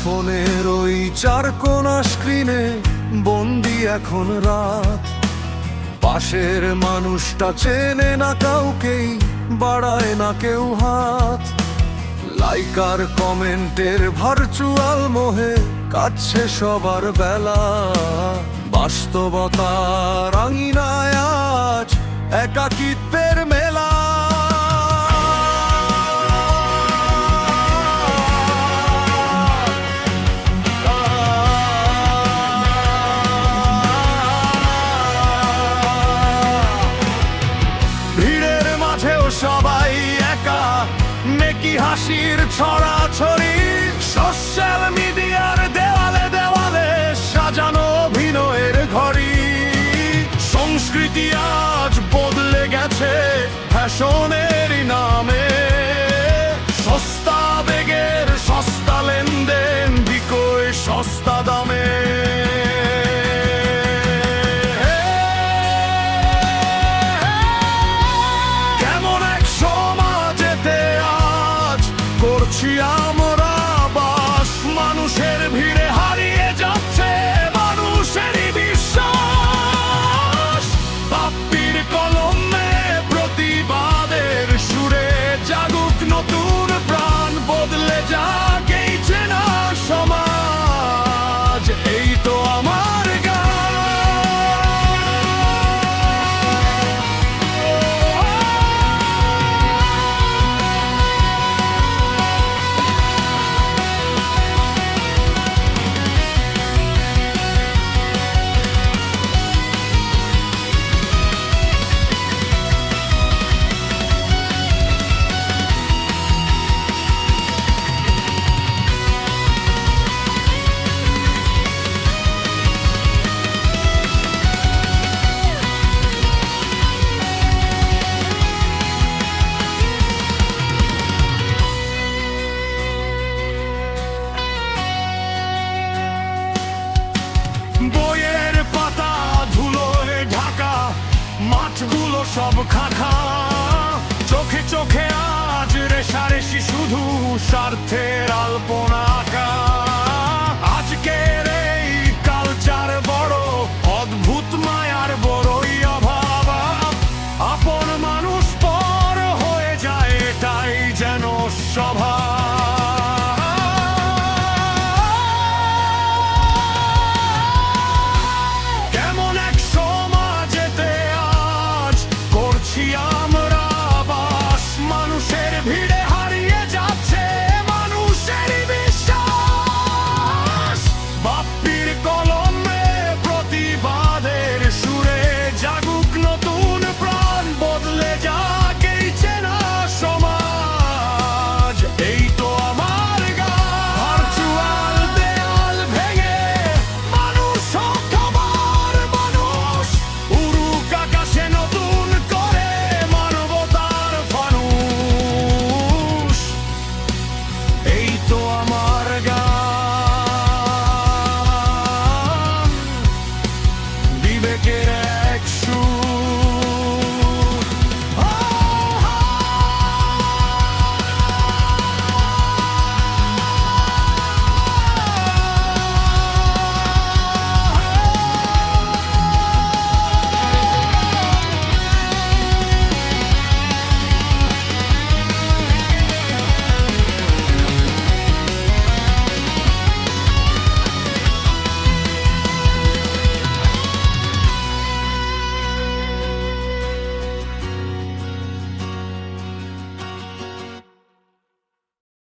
ফোনের ওই চারকোনা স্ক্রিনে বন্দি এখন রাত। পাশের মানুষটা চেনে না কাউকেই, বাড়ায় না কেউ হাত। লাইক আর কমেন্টের ভার্চুয়াল মোহে কাটছে সবার বেলা। বাস্তবতার আঙিনায় আজ একাকিত্বের মেলা। ভিড়ের মাঝেও সবাই একা, মেকি হাসির ছড়াছড়ি। সোশ্যাল মিডিয়ার দেওয়ালে দেওয়ালে সাজানো অভিনয়ের ঘড়ি। সংস্কৃতি আজ বদলে গেছে ফ্যাশনের নামে। সস্তা বেগের সস্তা লেনদেন, বিকোয় সস্তা দামে। কেমন এক সমাজেতে আজ করছি আমরা বাস। মানুষের ভিড়ে হারিয়ে যাচ্ছে মানুষেরই বিশ্বাস। বাপ্পির কলমে প্রতিবাদের সুরে জাগুক নতুন প্রাণ। বদলে যাক এই চেনা সমাজ, এই তো আমার বইয়ের পাতা ধুলোয় ঢাকা, মাঠগুলো সব খাখা। চোখে চোখে আজ রেশারেশি, শুধু স্বার্থের আলপনা আঁকা। আজকের এই কালচার বড় অদ্ভুত, মায়ার বড়ই অভাব। আপন মানুষ পর হয়ে যায়, এটাই যেন স্বভাব। আমরা বাস, মানুষের ভিড়ে হারিয়ে যাচ্ছে মানুষেরই বিশ্বাস। বাপ্পির কলমে প্রতিবাদের সুরে জাগুক নতুন প্রাণ। বদলে যাক এই চেনা সমাজ, এই তো আমার গান। ভার্চুয়াল দেয়াল ভেঙে মানুষ হোক আবার মানুষ। উড়ুক আকাশে নতুন করে মানবতার ফানুষ, এই তো আমার গান। বিবেকের